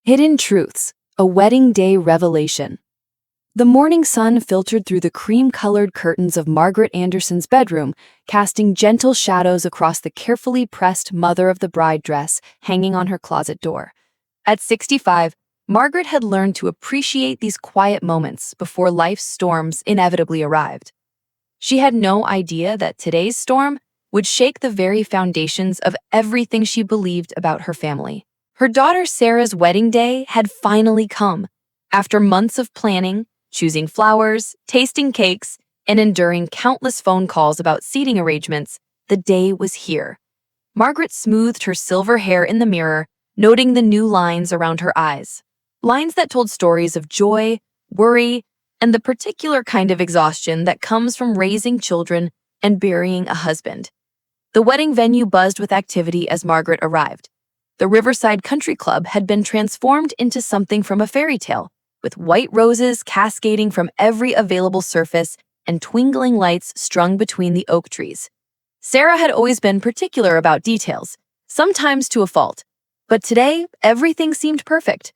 Hidden Truths, a Wedding Day Revelation. The morning sun filtered through the cream-colored curtains of Margaret Anderson's bedroom, casting gentle shadows across the carefully pressed mother-of-the-bride dress hanging on her closet door. At 65, Margaret had learned to appreciate these quiet moments before life's storms inevitably arrived. She had no idea that today's storm would shake the very foundations of everything she believed about her family. Her daughter Sarah's wedding day had finally come. After months of planning, choosing flowers, tasting cakes, and enduring countless phone calls about seating arrangements, the day was here. Margaret smoothed her silver hair in the mirror, noting the new lines around her eyes. Lines that told stories of joy, worry, and the particular kind of exhaustion that comes from raising children and burying a husband. The wedding venue buzzed with activity as Margaret arrived. The Riverside Country Club had been transformed into something from a fairy tale, with white roses cascading from every available surface and twinkling lights strung between the oak trees. Sarah had always been particular about details, sometimes to a fault, but today everything seemed perfect.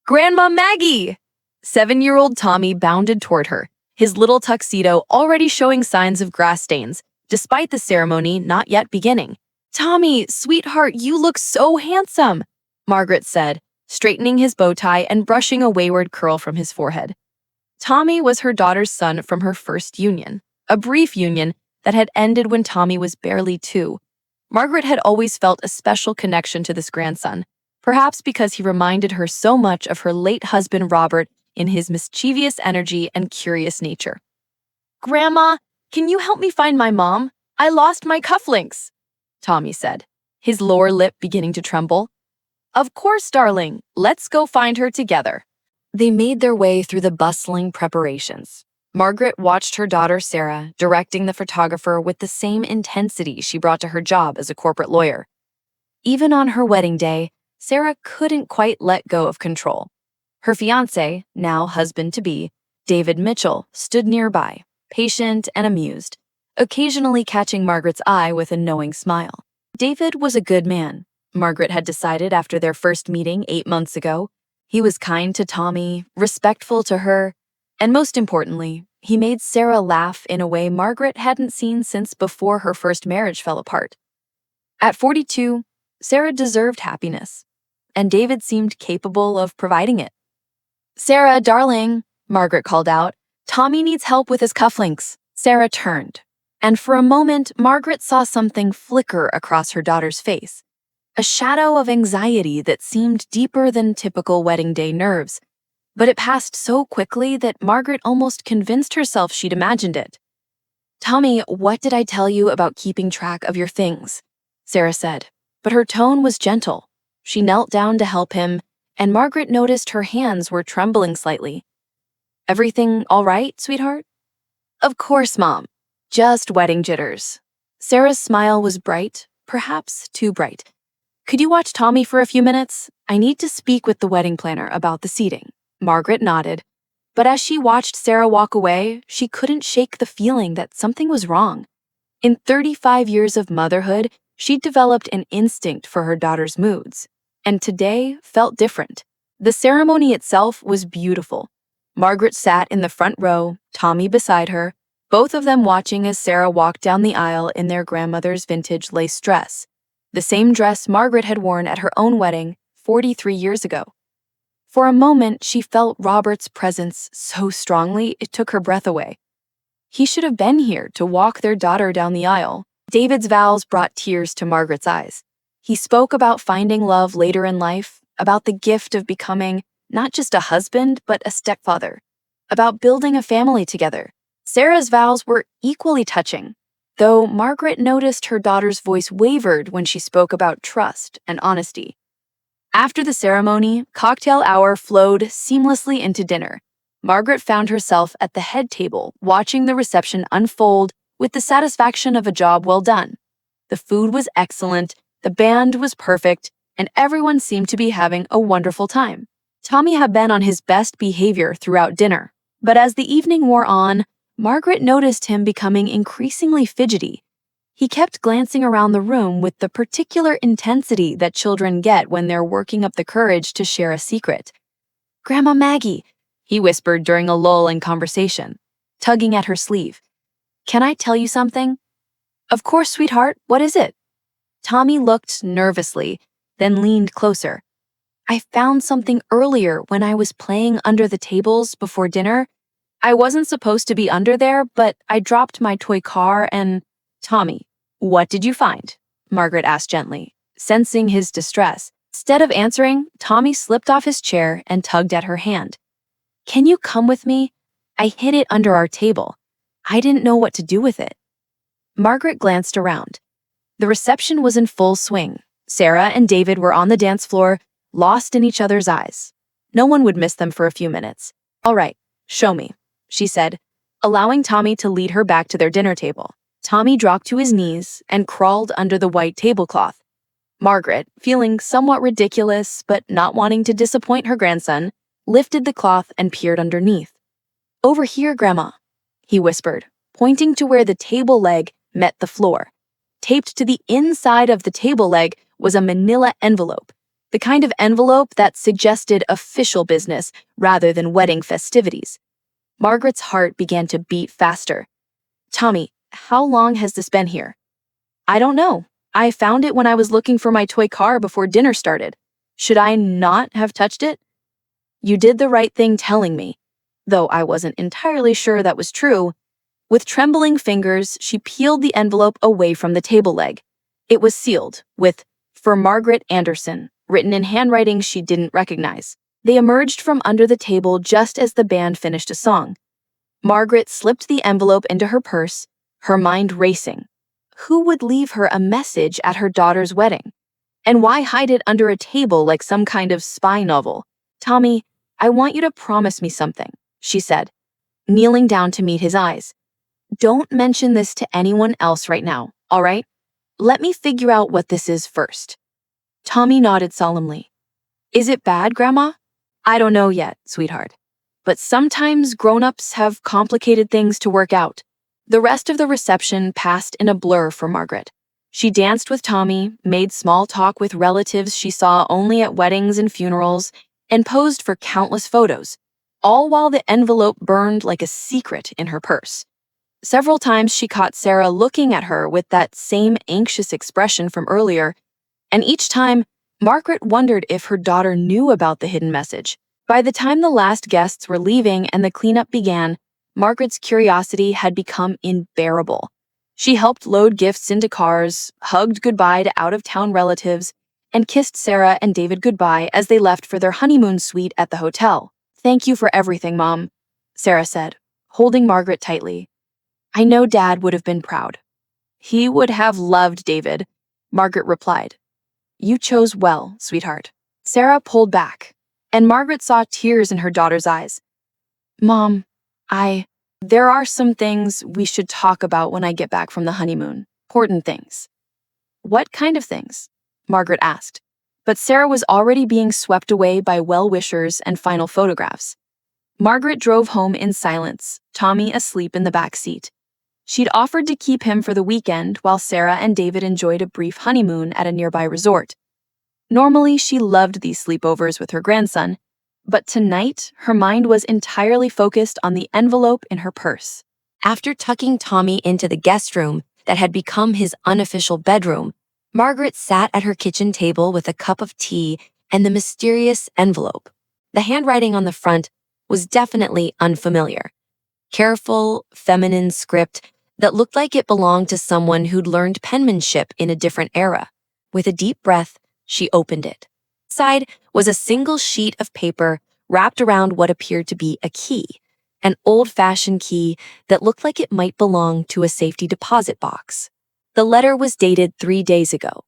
"Grandma Maggie!" 7-year-old Tommy bounded toward her, his little tuxedo already showing signs of grass stains, despite the ceremony not yet beginning. "Tommy, sweetheart, you look so handsome," Margaret said, straightening his bow tie and brushing a wayward curl from his forehead. Tommy was her daughter's son from her first union, a brief union that had ended when Tommy was barely 2. Margaret had always felt a special connection to this grandson, perhaps because he reminded her so much of her late husband Robert in his mischievous energy and curious nature. "Grandma, can you help me find my mom? I lost my cufflinks," Tommy said, his lower lip beginning to tremble. "Of course, darling. Let's go find her together." They made their way through the bustling preparations. Margaret watched her daughter Sarah directing the photographer with the same intensity she brought to her job as a corporate lawyer. Even on her wedding day, Sarah couldn't quite let go of control. Her fiancé, now husband-to-be, David Mitchell, stood nearby, patient and amused, occasionally catching Margaret's eye with a knowing smile. David was a good man, Margaret had decided after their first meeting 8 months ago. He was kind to Tommy, respectful to her, and most importantly, he made Sarah laugh in a way Margaret hadn't seen since before her first marriage fell apart. At 42, Sarah deserved happiness, and David seemed capable of providing it. "Sarah, darling," Margaret called out, "Tommy needs help with his cufflinks." Sarah turned, and for a moment, Margaret saw something flicker across her daughter's face, a shadow of anxiety that seemed deeper than typical wedding day nerves, but it passed so quickly that Margaret almost convinced herself she'd imagined it. "Tommy, what did I tell you about keeping track of your things?" Sarah said, but her tone was gentle. She knelt down to help him, and Margaret noticed her hands were trembling slightly. "Everything all right, sweetheart?" "Of course, Mom. Just wedding jitters." Sarah's smile was bright, perhaps too bright. "Could you watch Tommy for a few minutes? I need to speak with the wedding planner about the seating." Margaret nodded, but as she watched Sarah walk away, she couldn't shake the feeling that something was wrong. In 35 years of motherhood, she'd developed an instinct for her daughter's moods, and today felt different. The ceremony itself was beautiful. Margaret sat in the front row, Tommy beside her, both of them watching as Sarah walked down the aisle in their grandmother's vintage lace dress, the same dress Margaret had worn at her own wedding 43 years ago. For a moment, she felt Robert's presence so strongly it took her breath away. He should have been here to walk their daughter down the aisle. David's vows brought tears to Margaret's eyes. He spoke about finding love later in life, about the gift of becoming not just a husband, but a stepfather, about building a family together. Sarah's vows were equally touching, though Margaret noticed her daughter's voice wavered when she spoke about trust and honesty. After the ceremony, cocktail hour flowed seamlessly into dinner. Margaret found herself at the head table, watching the reception unfold with the satisfaction of a job well done. The food was excellent, the band was perfect, and everyone seemed to be having a wonderful time. Tommy had been on his best behavior throughout dinner, but as the evening wore on, Margaret noticed him becoming increasingly fidgety. He kept glancing around the room with the particular intensity that children get when they're working up the courage to share a secret. "Grandma Maggie," he whispered during a lull in conversation, tugging at her sleeve. "Can I tell you something?" "Of course, sweetheart. What is it?" Tommy looked nervously, then leaned closer. "I found something earlier when I was playing under the tables before dinner. I wasn't supposed to be under there, but I dropped my toy car and—" "Tommy, what did you find?" Margaret asked gently, sensing his distress. Instead of answering, Tommy slipped off his chair and tugged at her hand. "Can you come with me? I hid it under our table. I didn't know what to do with it." Margaret glanced around. The reception was in full swing. Sarah and David were on the dance floor, lost in each other's eyes. No one would miss them for a few minutes. "All right, show me," she said, allowing Tommy to lead her back to their dinner table. Tommy dropped to his knees and crawled under the white tablecloth. Margaret, feeling somewhat ridiculous but not wanting to disappoint her grandson, lifted the cloth and peered underneath. "Over here, Grandma," he whispered, pointing to where the table leg met the floor. Taped to the inside of the table leg was a manila envelope, the kind of envelope that suggested official business rather than wedding festivities. Margaret's heart began to beat faster. "Tommy, how long has this been here?" "I don't know. I found it when I was looking for my toy car before dinner started. Should I not have touched it?" "You did the right thing telling me," though I wasn't entirely sure that was true. With trembling fingers, she peeled the envelope away from the table leg. It was sealed with "For Margaret Anderson," written in handwriting she didn't recognize. They emerged from under the table just as the band finished a song. Margaret slipped the envelope into her purse, her mind racing. Who would leave her a message at her daughter's wedding? And why hide it under a table like some kind of spy novel? "Tommy, I want you to promise me something," she said, kneeling down to meet his eyes. "Don't mention this to anyone else right now, all right? Let me figure out what this is first." Tommy nodded solemnly. "Is it bad, Grandma?" "I don't know yet, sweetheart. But sometimes grown-ups have complicated things to work out." The rest of the reception passed in a blur for Margaret. She danced with Tommy, made small talk with relatives she saw only at weddings and funerals, and posed for countless photos, all while the envelope burned like a secret in her purse. Several times she caught Sarah looking at her with that same anxious expression from earlier, and each time, Margaret wondered if her daughter knew about the hidden message. By the time the last guests were leaving and the cleanup began, Margaret's curiosity had become unbearable. She helped load gifts into cars, hugged goodbye to out-of-town relatives, and kissed Sarah and David goodbye as they left for their honeymoon suite at the hotel. "Thank you for everything, Mom," Sarah said, holding Margaret tightly. "I know Dad would have been proud." "He would have loved David," Margaret replied. "You chose well, sweetheart." Sarah pulled back, and Margaret saw tears in her daughter's eyes. "Mom, there are some things we should talk about when I get back from the honeymoon. Important things." "What kind of things?" Margaret asked. But Sarah was already being swept away by well-wishers and final photographs. Margaret drove home in silence, Tommy asleep in the back seat. She'd offered to keep him for the weekend while Sarah and David enjoyed a brief honeymoon at a nearby resort. Normally, she loved these sleepovers with her grandson, but tonight, her mind was entirely focused on the envelope in her purse. After tucking Tommy into the guest room that had become his unofficial bedroom, Margaret sat at her kitchen table with a cup of tea and the mysterious envelope. The handwriting on the front was definitely unfamiliar. Careful, feminine script that looked like it belonged to someone who'd learned penmanship in a different era. With a deep breath, she opened it. Inside was a single sheet of paper wrapped around what appeared to be a key, an old-fashioned key that looked like it might belong to a safety deposit box. The letter was dated 3 days ago.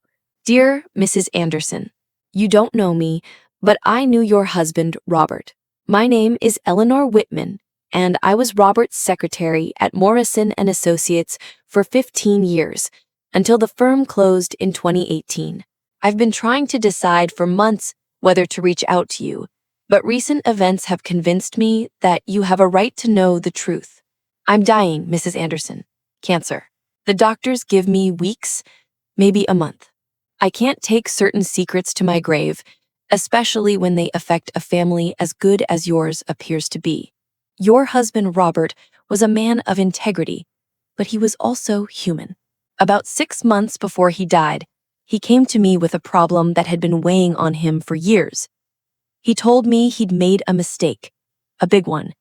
"Dear Mrs. Anderson, you don't know me, but I knew your husband, Robert. My name is Eleanor Whitman, and I was Robert's secretary at Morrison & Associates for 15 years, until the firm closed in 2018. I've been trying to decide for months whether to reach out to you, but recent events have convinced me that you have a right to know the truth. I'm dying, Mrs. Anderson. Cancer. The doctors give me weeks, maybe a month. I can't take certain secrets to my grave, especially when they affect a family as good as yours appears to be. Your husband, Robert, was a man of integrity, but he was also human. About 6 months before he died, he came to me with a problem that had been weighing on him for years. He told me he'd made a mistake, a big one,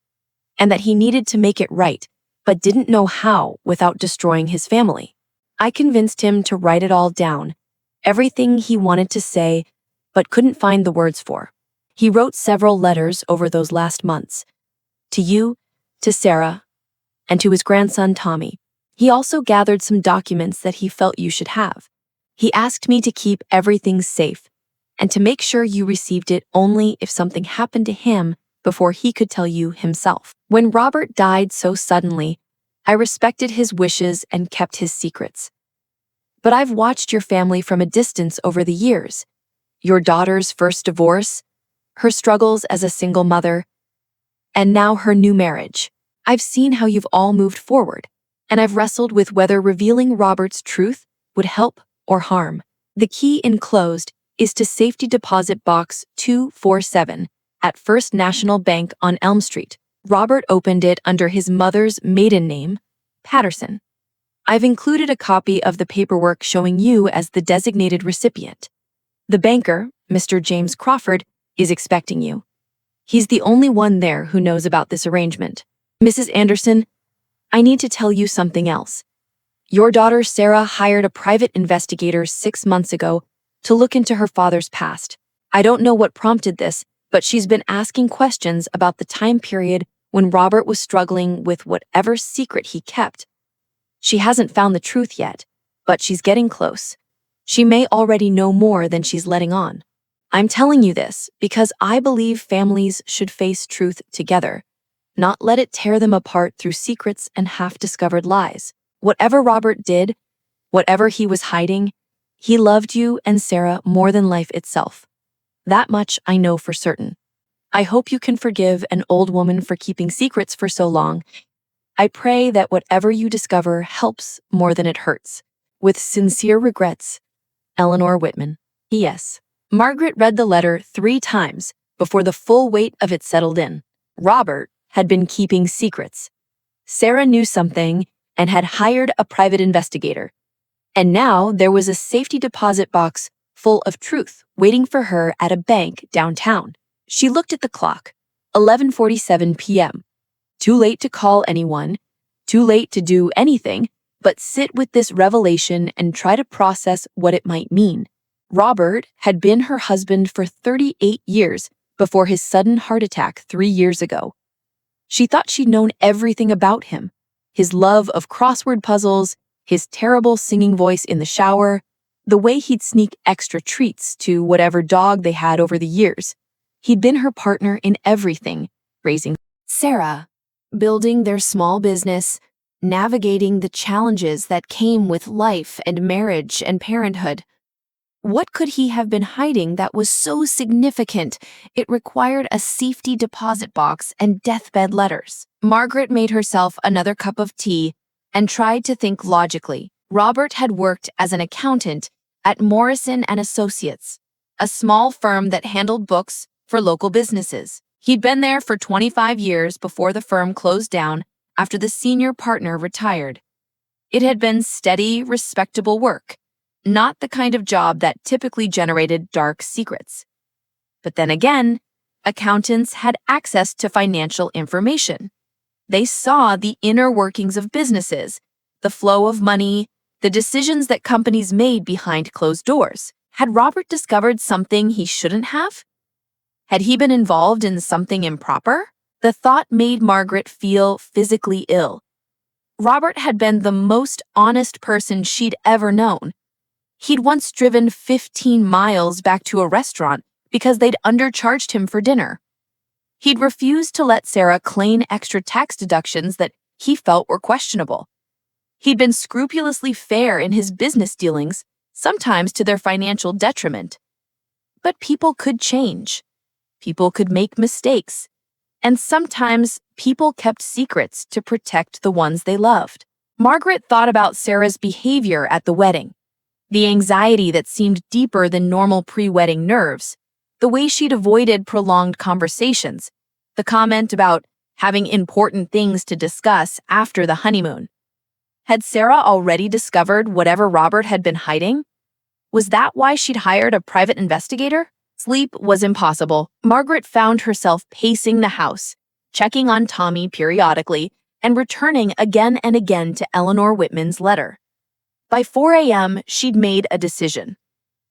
and that he needed to make it right, but didn't know how without destroying his family. I convinced him to write it all down, everything he wanted to say, but couldn't find the words for. He wrote several letters over those last months, to you, to Sarah, and to his grandson Tommy. He also gathered some documents that he felt you should have. He asked me to keep everything safe and to make sure you received it only if something happened to him before he could tell you himself. When Robert died so suddenly, I respected his wishes and kept his secrets. But I've watched your family from a distance over the years. Your daughter's first divorce, her struggles as a single mother, and now her new marriage. I've seen how you've all moved forward, and I've wrestled with whether revealing Robert's truth would help or harm. The key enclosed is to Safety Deposit Box 247 at First National Bank on Elm Street. Robert opened it under his mother's maiden name, Patterson. I've included a copy of the paperwork showing you as the designated recipient. The banker, Mr. James Crawford, is expecting you. He's the only one there who knows about this arrangement. Mrs. Anderson, I need to tell you something else. Your daughter Sarah hired a private investigator 6 months ago to look into her father's past. I don't know what prompted this, but she's been asking questions about the time period when Robert was struggling with whatever secret he kept. She hasn't found the truth yet, but she's getting close. She may already know more than she's letting on. I'm telling you this because I believe families should face truth together, not let it tear them apart through secrets and half-discovered lies. Whatever Robert did, whatever he was hiding, he loved you and Sarah more than life itself. That much I know for certain. I hope you can forgive an old woman for keeping secrets for so long. I pray that whatever you discover helps more than it hurts. With sincere regrets, Eleanor Whitman. P.S. Margaret read the letter 3 times before the full weight of it settled in. Robert had been keeping secrets. Sarah knew something and had hired a private investigator. And now there was a safety deposit box full of truth waiting for her at a bank downtown. She looked at the clock, 11:47 p.m. Too late to call anyone, too late to do anything, but sit with this revelation and try to process what it might mean. Robert had been her husband for 38 years before his sudden heart attack 3 years ago. She thought she'd known everything about him. His love of crossword puzzles, his terrible singing voice in the shower, the way he'd sneak extra treats to whatever dog they had over the years. He'd been her partner in everything, raising Sarah, building their small business, navigating the challenges that came with life and marriage and parenthood. What could he have been hiding that was so significant it required a safety deposit box and deathbed letters? Margaret made herself another cup of tea and tried to think logically. Robert had worked as an accountant at Morrison & Associates, a small firm that handled books for local businesses. He'd been there for 25 years before the firm closed down after the senior partner retired. It had been steady, respectable work, not the kind of job that typically generated dark secrets. But then again, accountants had access to financial information. They saw the inner workings of businesses, the flow of money, the decisions that companies made behind closed doors. Had Robert discovered something he shouldn't have? Had he been involved in something improper? The thought made Margaret feel physically ill. Robert had been the most honest person she'd ever known. He'd once driven 15 miles back to a restaurant because they'd undercharged him for dinner. He'd refused to let Sarah claim extra tax deductions that he felt were questionable. He'd been scrupulously fair in his business dealings, sometimes to their financial detriment. But people could change. People could make mistakes. And sometimes people kept secrets to protect the ones they loved. Margaret thought about Sarah's behavior at the wedding, the anxiety that seemed deeper than normal pre-wedding nerves, the way she'd avoided prolonged conversations, the comment about having important things to discuss after the honeymoon. Had Sarah already discovered whatever Robert had been hiding? Was that why she'd hired a private investigator? Sleep was impossible. Margaret found herself pacing the house, checking on Tommy periodically, and returning again and again to Eleanor Whitman's letter. By 4 a.m., she'd made a decision.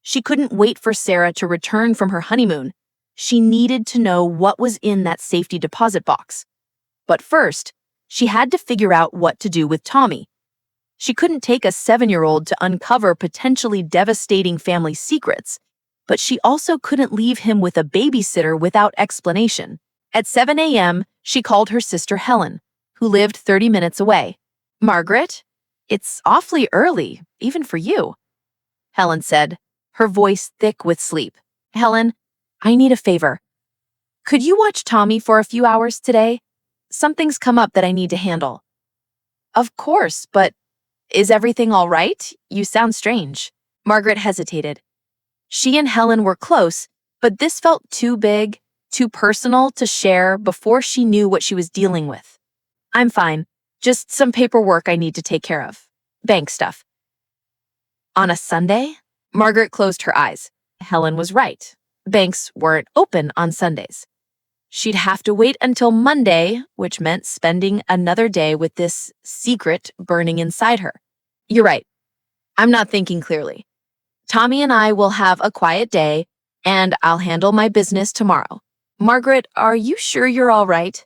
She couldn't wait for Sarah to return from her honeymoon. She needed to know what was in that safety deposit box. But first, she had to figure out what to do with Tommy. She couldn't take a 7-year-old to uncover potentially devastating family secrets, but she also couldn't leave him with a babysitter without explanation. At 7 a.m., she called her sister Helen, who lived 30 minutes away. "Margaret, it's awfully early, even for you," Helen said, her voice thick with sleep. "Helen, I need a favor. Could you watch Tommy for a few hours today? Something's come up that I need to handle." "Of course, but is everything all right? You sound strange." Margaret hesitated. She and Helen were close, but this felt too big, too personal to share before she knew what she was dealing with. "I'm fine. Just some paperwork I need to take care of. Bank stuff." On a Sunday? Margaret closed her eyes. Helen was right. Banks weren't open on Sundays. She'd have to wait until Monday, which meant spending another day with this secret burning inside her. "You're right. I'm not thinking clearly. Tommy and I will have a quiet day, and I'll handle my business tomorrow." "Margaret, are you sure you're all right?"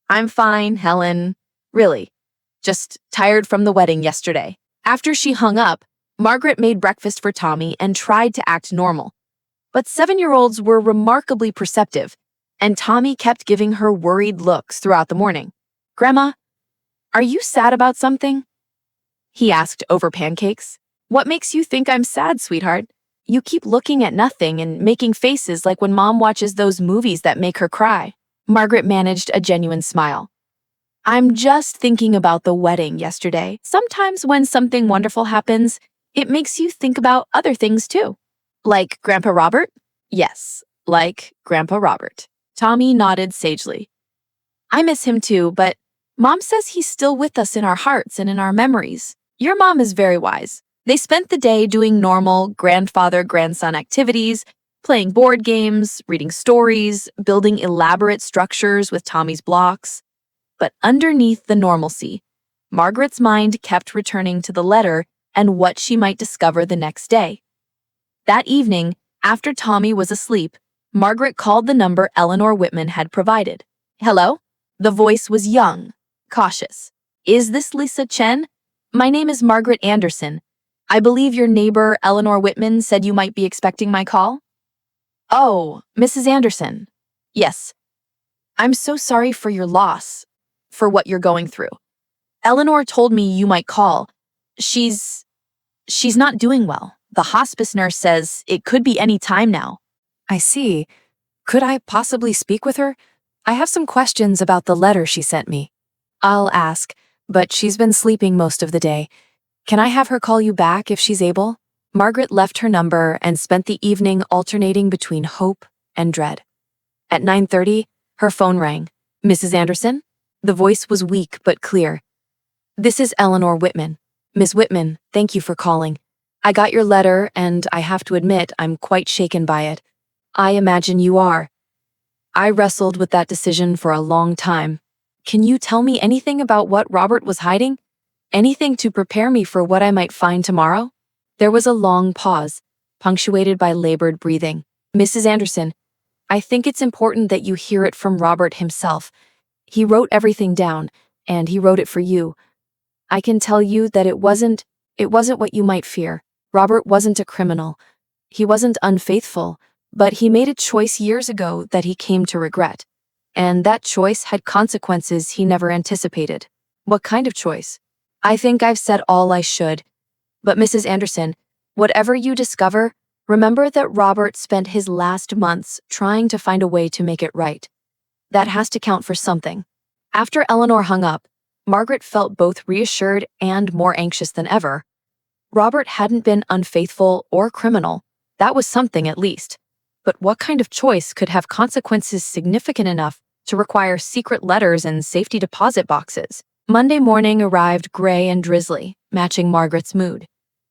"I'm fine, Helen. Really. Just tired from the wedding yesterday." After she hung up, Margaret made breakfast for Tommy and tried to act normal. But 7-year-olds were remarkably perceptive, and Tommy kept giving her worried looks throughout the morning. "Grandma, are you sad about something?" he asked over pancakes. "What makes you think I'm sad, sweetheart? You keep looking at nothing and making faces like when Mom watches those movies that make her cry." Margaret managed a genuine smile. "I'm just thinking about the wedding yesterday. Sometimes when something wonderful happens, it makes you think about other things too." "Like Grandpa Robert?" "Yes, like Grandpa Robert." Tommy nodded sagely. "I miss him too, but Mom says he's still with us in our hearts and in our memories. Your mom is very wise." They spent the day doing normal grandfather-grandson activities, playing board games, reading stories, building elaborate structures with Tommy's blocks. But underneath the normalcy, Margaret's mind kept returning to the letter and what she might discover the next day. That evening, after Tommy was asleep, Margaret called the number Eleanor Whitman had provided. "Hello?" The voice was young, cautious. "Is this Lisa Chen? My name is Margaret Anderson. I believe your neighbor Eleanor Whitman said you might be expecting my call." "Oh, Mrs. Anderson. Yes. I'm so sorry for your loss, for what you're going through. Eleanor told me you might call. She's not doing well. The hospice nurse says it could be any time now." "I see. Could I possibly speak with her? I have some questions about the letter she sent me." "I'll ask, but she's been sleeping most of the day. Can I have her call you back if she's able?" Margaret left her number and spent the evening alternating between hope and dread. At 9:30, her phone rang. "Mrs. Anderson?" The voice was weak but clear. "This is Eleanor Whitman. Miss Whitman, thank you for calling. I got your letter, and I have to admit I'm quite shaken by it. I imagine you are. I wrestled with that decision for a long time. Can you tell me anything about what Robert was hiding? Anything to prepare me for what I might find tomorrow?" There was a long pause, punctuated by labored breathing. "Mrs. Anderson, I think it's important that you hear it from Robert himself. He wrote everything down, and he wrote it for you. I can tell you that it wasn't what you might fear. Robert wasn't a criminal. He wasn't unfaithful, but he made a choice years ago that he came to regret. And that choice had consequences he never anticipated." "What kind of choice?" "I think I've said all I should. But Mrs. Anderson, whatever you discover, remember that Robert spent his last months trying to find a way to make it right. That has to count for something." After Eleanor hung up, Margaret felt both reassured and more anxious than ever. Robert hadn't been unfaithful or criminal. That was something at least. But what kind of choice could have consequences significant enough to require secret letters and safety deposit boxes? Monday morning arrived gray and drizzly, matching Margaret's mood.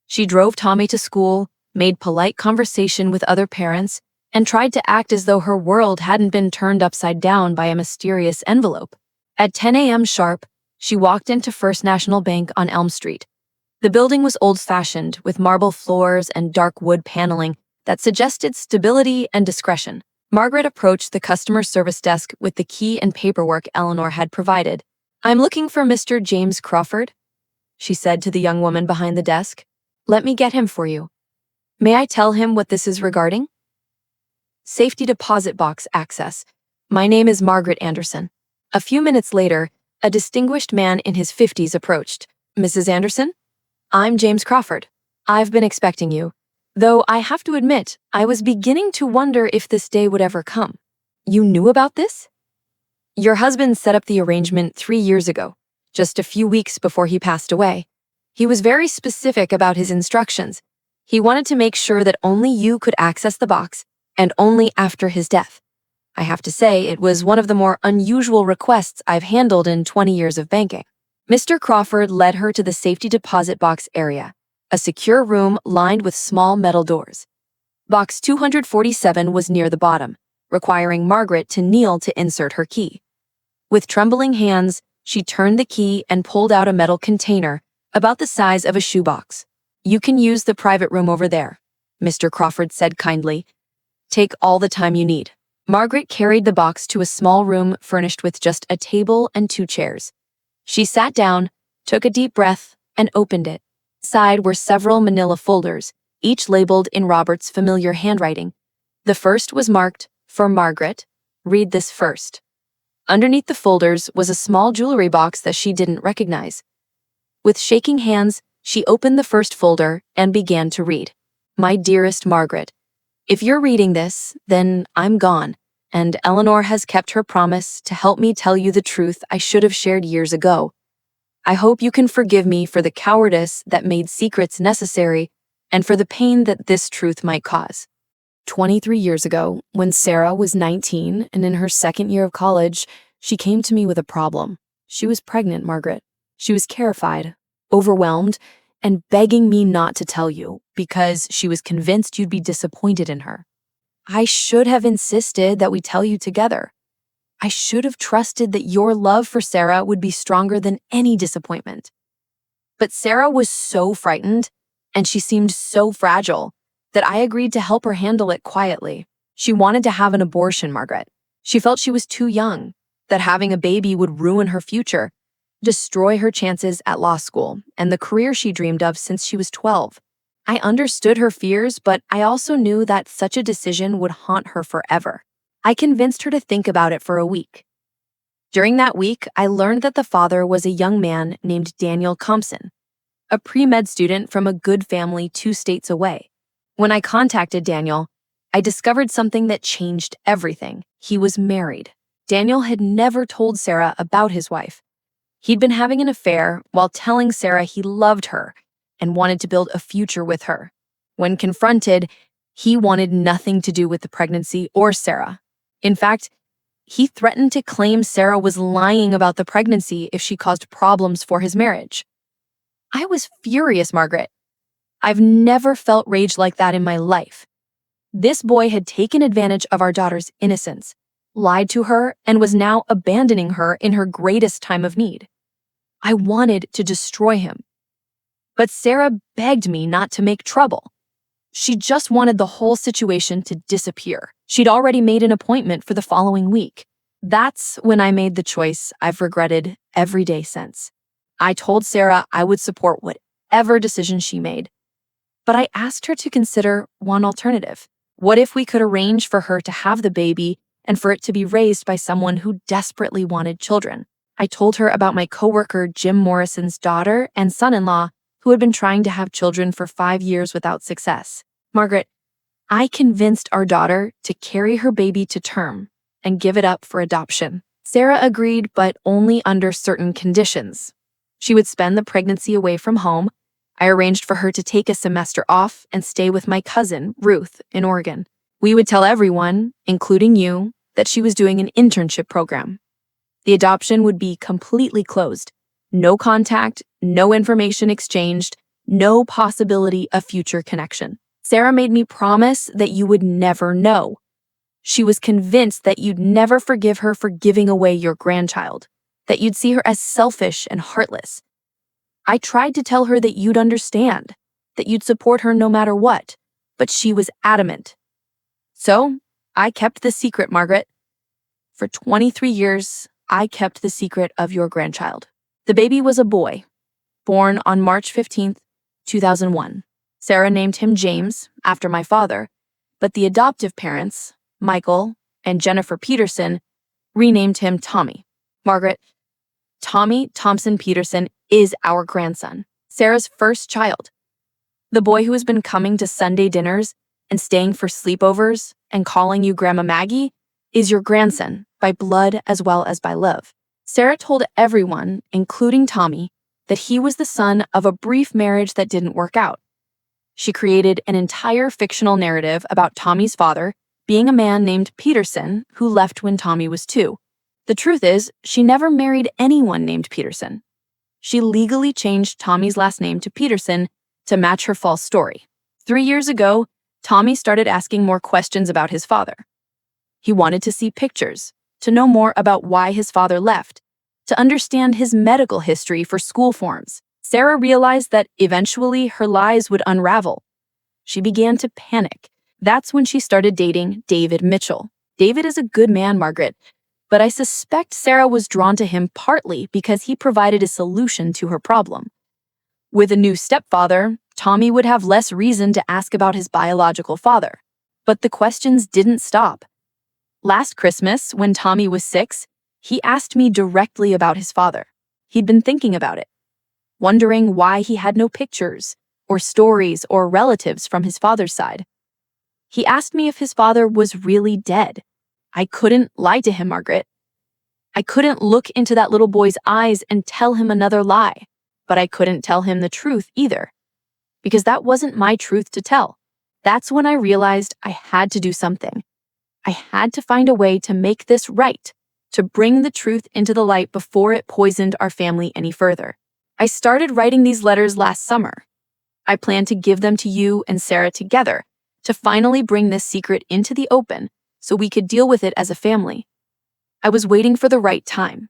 She drove Tommy to school, made polite conversation with other parents, and tried to act as though her world hadn't been turned upside down by a mysterious envelope. At 10 a.m. sharp, she walked into First National Bank on Elm Street. The building was old-fashioned, with marble floors and dark wood paneling that suggested stability and discretion. Margaret approached the customer service desk with the key and paperwork Eleanor had provided. "I'm looking for Mr. James Crawford," she said to the young woman behind the desk. "Let me get him for you. May I tell him what this is regarding?" "Safety deposit box access. My name is Margaret Anderson." A few minutes later, a distinguished man in his 50s approached. "Mrs. Anderson? I'm James Crawford. I've been expecting you. Though I have to admit, I was beginning to wonder if this day would ever come." "You knew about this?" "Your husband set up the arrangement 3 years ago, just a few weeks before he passed away. He was very specific about his instructions. He wanted to make sure that only you could access the box, and only after his death. I have to say, it was one of the more unusual requests I've handled in 20 years of banking." Mr. Crawford led her to the safety deposit box area, a secure room lined with small metal doors. Box 247 was near the bottom, requiring Margaret to kneel to insert her key. With trembling hands, she turned the key and pulled out a metal container about the size of a shoebox. "You can use the private room over there," Mr. Crawford said kindly. "Take all the time you need." Margaret carried the box to a small room furnished with just a table and 2 chairs. She sat down, took a deep breath, and opened it. Inside were several manila folders, each labeled in Robert's familiar handwriting. The first was marked, "For Margaret. Read this first." Underneath the folders was a small jewelry box that she didn't recognize. With shaking hands, she opened the first folder and began to read. "My dearest Margaret, if you're reading this, then I'm gone, and Eleanor has kept her promise to help me tell you the truth I should have shared years ago. I hope you can forgive me for the cowardice that made secrets necessary and for the pain that this truth might cause. 23 years ago, when Sarah was 19 and in her second year of college, she came to me with a problem. She was pregnant, Margaret. She was terrified, overwhelmed, and begging me not to tell you because she was convinced you'd be disappointed in her. I should have insisted that we tell you together. I should have trusted that your love for Sarah would be stronger than any disappointment. But Sarah was so frightened, and she seemed so fragile, that I agreed to help her handle it quietly. She wanted to have an abortion, Margaret. She felt she was too young, that having a baby would ruin her future, destroy her chances at law school and the career she dreamed of since she was 12. I understood her fears, but I also knew that such a decision would haunt her forever. I convinced her to think about it for a week. During that week, I learned that the father was a young man named Daniel Compson, a pre-med student from a good family 2 states away. When I contacted Daniel, I discovered something that changed everything. He was married. Daniel had never told Sarah about his wife. He'd been having an affair while telling Sarah he loved her and wanted to build a future with her. When confronted, he wanted nothing to do with the pregnancy or Sarah. In fact, he threatened to claim Sarah was lying about the pregnancy if she caused problems for his marriage. I was furious, Margaret. I've never felt rage like that in my life. This boy had taken advantage of our daughter's innocence, lied to her, and was now abandoning her in her greatest time of need. I wanted to destroy him. But Sarah begged me not to make trouble. She just wanted the whole situation to disappear. She'd already made an appointment for the following week. That's when I made the choice I've regretted every day since. I told Sarah I would support whatever decision she made. But I asked her to consider one alternative. What if we could arrange for her to have the baby and for it to be raised by someone who desperately wanted children? I told her about my coworker Jim Morrison's daughter and son-in-law who had been trying to have children for 5 years without success. Margaret, I convinced our daughter to carry her baby to term and give it up for adoption. Sarah agreed, but only under certain conditions. She would spend the pregnancy away from home. I arranged for her to take a semester off and stay with my cousin, Ruth, in Oregon. We would tell everyone, including you, that she was doing an internship program. The adoption would be completely closed. No contact, no information exchanged, no possibility of future connection. Sarah made me promise that you would never know. She was convinced that you'd never forgive her for giving away your grandchild, that you'd see her as selfish and heartless. I tried to tell her that you'd understand, that you'd support her no matter what, but she was adamant. So, I kept the secret, Margaret. For 23 years, I kept the secret of your grandchild. The baby was a boy, born on March 15th, 2001. Sarah named him James, after my father, but the adoptive parents, Michael and Jennifer Peterson, renamed him Tommy. Margaret, Tommy Thompson Peterson is our grandson, Sarah's first child. The boy who has been coming to Sunday dinners and staying for sleepovers and calling you Grandma Maggie is your grandson by blood as well as by love. Sarah told everyone, including Tommy, that he was the son of a brief marriage that didn't work out. She created an entire fictional narrative about Tommy's father being a man named Peterson who left when Tommy was 2. The truth is, she never married anyone named Peterson. She legally changed Tommy's last name to Peterson to match her false story. 3 years ago, Tommy started asking more questions about his father. He wanted to see pictures, to know more about why his father left, to understand his medical history for school forms. Sarah realized that eventually her lies would unravel. She began to panic. That's when she started dating David Mitchell. David is a good man, Margaret, but I suspect Sarah was drawn to him partly because he provided a solution to her problem. With a new stepfather, Tommy would have less reason to ask about his biological father. But the questions didn't stop. Last Christmas, when Tommy was 6, he asked me directly about his father. He'd been thinking about it, wondering why he had no pictures or stories or relatives from his father's side. He asked me if his father was really dead. I couldn't lie to him, Margaret. I couldn't look into that little boy's eyes and tell him another lie, but I couldn't tell him the truth either, because that wasn't my truth to tell. That's when I realized I had to do something. I had to find a way to make this right, to bring the truth into the light before it poisoned our family any further. I started writing these letters last summer. I planned to give them to you and Sarah together to finally bring this secret into the open so we could deal with it as a family. I was waiting for the right time.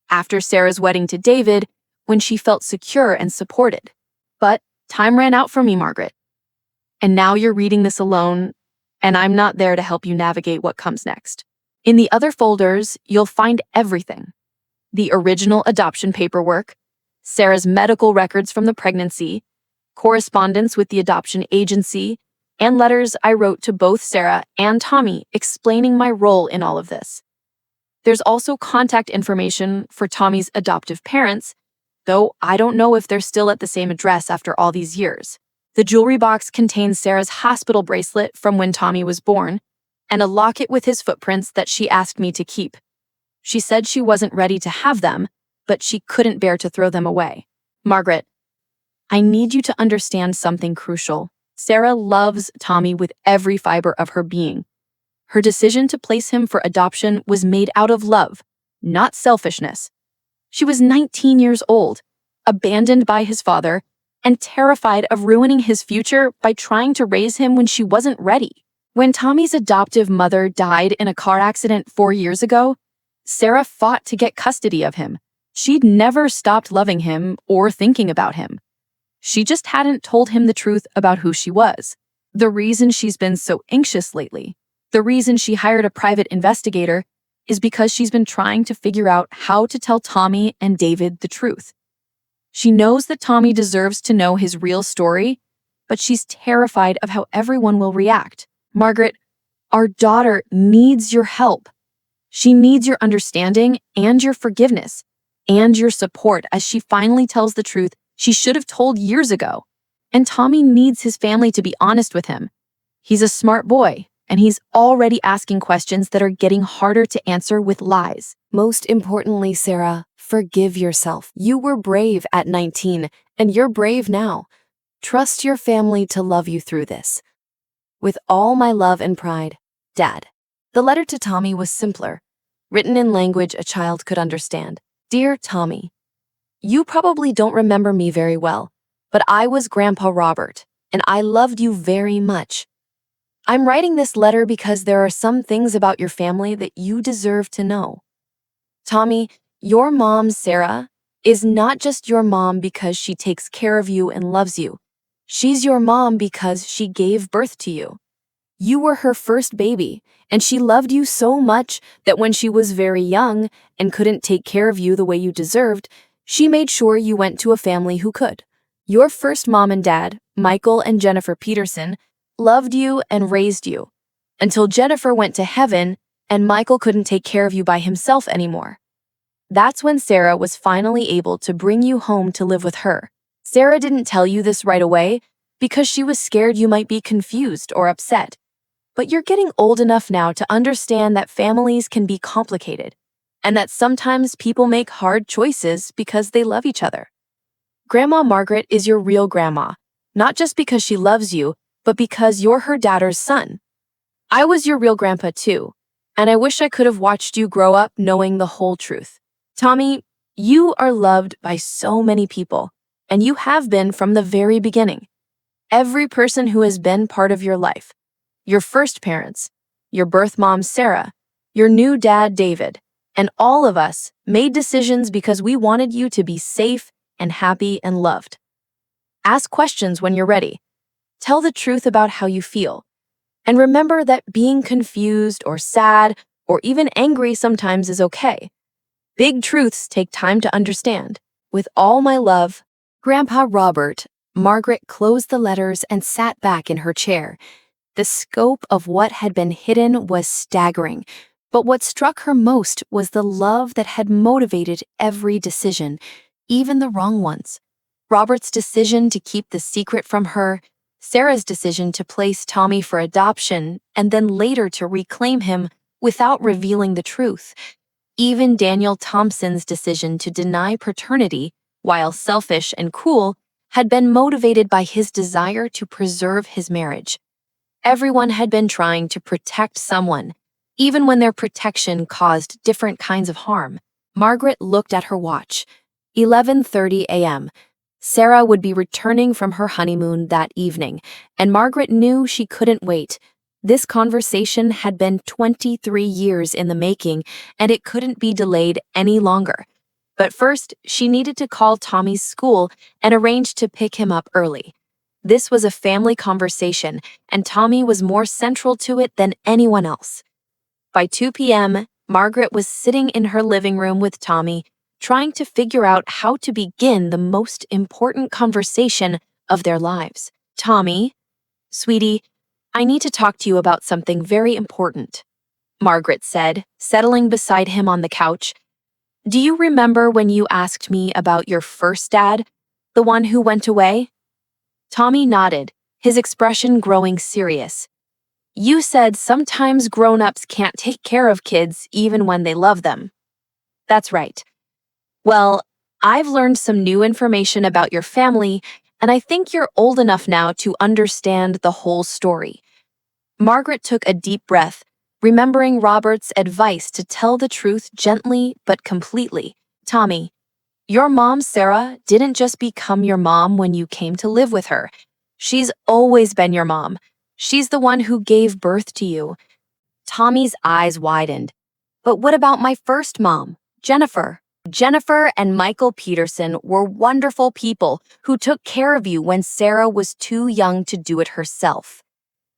After Sarah's wedding to David, when she felt secure and supported. But time ran out for me, Margaret. And now you're reading this alone, and I'm not there to help you navigate what comes next. In the other folders, you'll find everything. The original adoption paperwork, Sarah's medical records from the pregnancy, correspondence with the adoption agency, and letters I wrote to both Sarah and Tommy explaining my role in all of this. There's also contact information for Tommy's adoptive parents, though I don't know if they're still at the same address after all these years. The jewelry box contains Sarah's hospital bracelet from when Tommy was born, and a locket with his footprints that she asked me to keep. She said she wasn't ready to have them, but she couldn't bear to throw them away. Margaret, I need you to understand something crucial. Sarah loves Tommy with every fiber of her being. Her decision to place him for adoption was made out of love, not selfishness. She was 19 years old, abandoned by his father, and terrified of ruining his future by trying to raise him when she wasn't ready. When Tommy's adoptive mother died in a car accident 4 years ago, Sarah fought to get custody of him. She'd never stopped loving him or thinking about him. She just hadn't told him the truth about who she was. The reason she's been so anxious lately, the reason she hired a private investigator, is because she's been trying to figure out how to tell Tommy and David the truth. She knows that Tommy deserves to know his real story, but she's terrified of how everyone will react. Margaret, our daughter needs your help. She needs your understanding and your forgiveness and your support as she finally tells the truth she should have told years ago. And Tommy needs his family to be honest with him. He's a smart boy, and he's already asking questions that are getting harder to answer with lies. Most importantly, Sarah, forgive yourself. You were brave at 19, and you're brave now. Trust your family to love you through this. With all my love and pride, Dad. The letter to Tommy was simpler, written in language a child could understand. Dear Tommy, you probably don't remember me very well, but I was Grandpa Robert, and I loved you very much. I'm writing this letter because there are some things about your family that you deserve to know. Tommy, your mom, Sarah, is not just your mom because she takes care of you and loves you. She's your mom because she gave birth to you. You were her first baby, and she loved you so much that when she was very young and couldn't take care of you the way you deserved, she made sure you went to a family who could. Your first mom and dad, Michael and Jennifer Peterson, loved you and raised you, until Jennifer went to heaven and Michael couldn't take care of you by himself anymore. That's when Sarah was finally able to bring you home to live with her. Sarah didn't tell you this right away because she was scared you might be confused or upset. But you're getting old enough now to understand that families can be complicated, and that sometimes people make hard choices because they love each other. Grandma Margaret is your real grandma, not just because she loves you, but because you're her daughter's son. I was your real grandpa too, and I wish I could have watched you grow up knowing the whole truth. Tommy, you are loved by so many people, and you have been from the very beginning. Every person who has been part of your life. Your first parents, your birth mom, Sarah, your new dad, David, and all of us made decisions because we wanted you to be safe and happy and loved. Ask questions when you're ready. Tell the truth about how you feel. And remember that being confused or sad or even angry sometimes is okay. Big truths take time to understand. With all my love, Grandpa Robert. Margaret closed the letters and sat back in her chair. The scope of what had been hidden was staggering, but what struck her most was the love that had motivated every decision, even the wrong ones. Robert's decision to keep the secret from her, Sarah's decision to place Tommy for adoption, and then later to reclaim him without revealing the truth. Even Daniel Thompson's decision to deny paternity, while selfish and cruel, had been motivated by his desire to preserve his marriage. Everyone had been trying to protect someone, even when their protection caused different kinds of harm. Margaret looked at her watch. 11:30 a.m. Sarah would be returning from her honeymoon that evening, and Margaret knew she couldn't wait. This conversation had been 23 years in the making, and it couldn't be delayed any longer. But first, she needed to call Tommy's school and arrange to pick him up early. This was a family conversation, and Tommy was more central to it than anyone else. By 2 p.m., Margaret was sitting in her living room with Tommy, trying to figure out how to begin the most important conversation of their lives. Tommy, sweetie, I need to talk to you about something very important, Margaret said, settling beside him on the couch. Do you remember when you asked me about your first dad, the one who went away? Tommy nodded, his expression growing serious. You said sometimes grown-ups can't take care of kids even when they love them. That's right. Well, I've learned some new information about your family, and I think you're old enough now to understand the whole story. Margaret took a deep breath, remembering Robert's advice to tell the truth gently but completely. Tommy, your mom, Sarah, didn't just become your mom when you came to live with her. She's always been your mom. She's the one who gave birth to you. Tommy's eyes widened. But what about my first mom, Jennifer? Jennifer and Michael Peterson were wonderful people who took care of you when Sarah was too young to do it herself.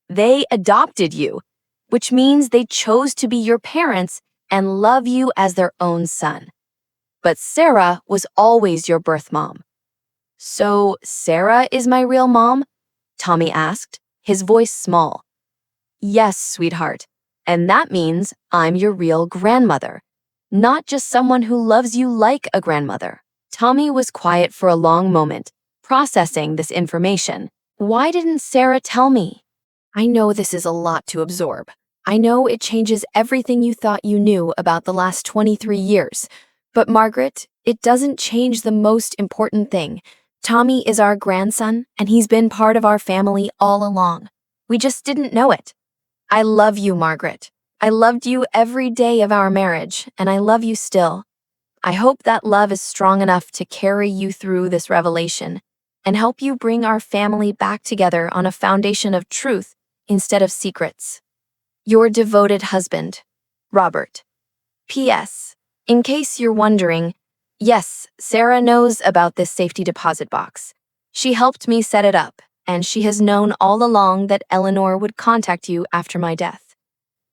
They adopted you, which means they chose to be your parents and love you as their own son. But Sarah was always your birth mom. So Sarah is my real mom? Tommy asked, his voice small. Yes, sweetheart. And that means I'm your real grandmother, not just someone who loves you like a grandmother. Tommy was quiet for a long moment, processing this information. Why didn't Sarah tell me? I know this is a lot to absorb. I know it changes everything you thought you knew about the last 23 years. But Margaret, it doesn't change the most important thing. Tommy is our grandson, and he's been part of our family all along. We just didn't know it. I love you, Margaret. I loved you every day of our marriage, and I love you still. I hope that love is strong enough to carry you through this revelation and help you bring our family back together on a foundation of truth instead of secrets. Your devoted husband, Robert. P.S. In case you're wondering, yes, Sarah knows about this safety deposit box. She helped me set it up, and she has known all along that Eleanor would contact you after my death.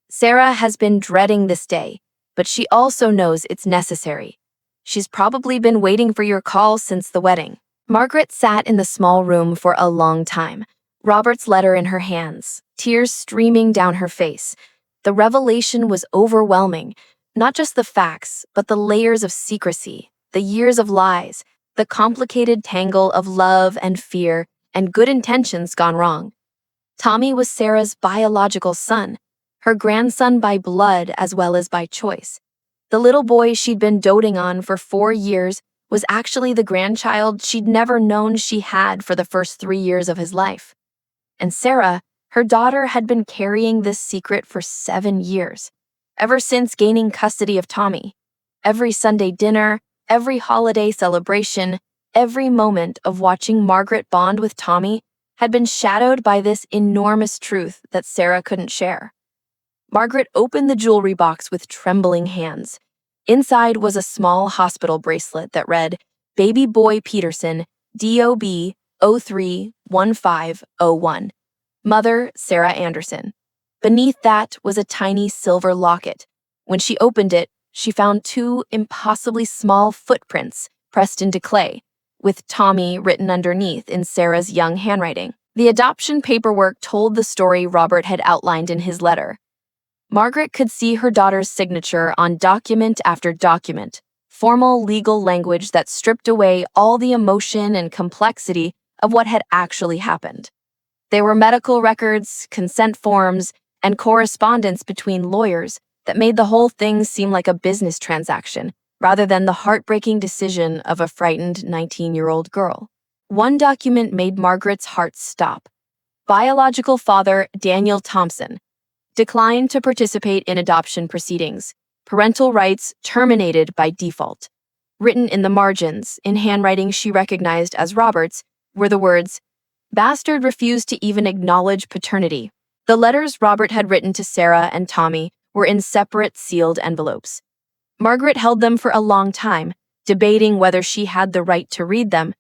Sarah has been dreading this day, but she also knows it's necessary. She's probably been waiting for your call since the wedding. Margaret sat in the small room for a long time, Robert's letter in her hands, tears streaming down her face. The revelation was overwhelming, not just the facts, but the layers of secrecy, the years of lies, the complicated tangle of love and fear and good intentions gone wrong. Tommy was Sarah's biological son, her grandson by blood as well as by choice. The little boy she'd been doting on for 4 years was actually the grandchild she'd never known she had for the first 3 years of his life. And Sarah, her daughter, had been carrying this secret for 7 years, ever since gaining custody of Tommy. Every Sunday dinner, every holiday celebration, every moment of watching Margaret bond with Tommy had been shadowed by this enormous truth that Sarah couldn't share. Margaret opened the jewelry box with trembling hands. Inside was a small hospital bracelet that read, Baby Boy Peterson, DOB 031501. Mother, Sarah Anderson. Beneath that was a tiny silver locket. When she opened it, she found 2 impossibly small footprints pressed into clay, with Tommy written underneath in Sarah's young handwriting. The adoption paperwork told the story Robert had outlined in his letter. Margaret could see her daughter's signature on document after document, formal legal language that stripped away all the emotion and complexity of what had actually happened. There were medical records, consent forms, and correspondence between lawyers that made the whole thing seem like a business transaction, rather than the heartbreaking decision of a frightened 19-year-old girl. One document made Margaret's heart stop. Biological father Daniel Thompson declined to participate in adoption proceedings. Parental rights terminated by default. Written in the margins, in handwriting she recognized as Robert's, were the words, Bastard refused to even acknowledge paternity. The letters Robert had written to Sarah and Tommy were in separate sealed envelopes. Margaret held them for a long time, debating whether she had the right to read them.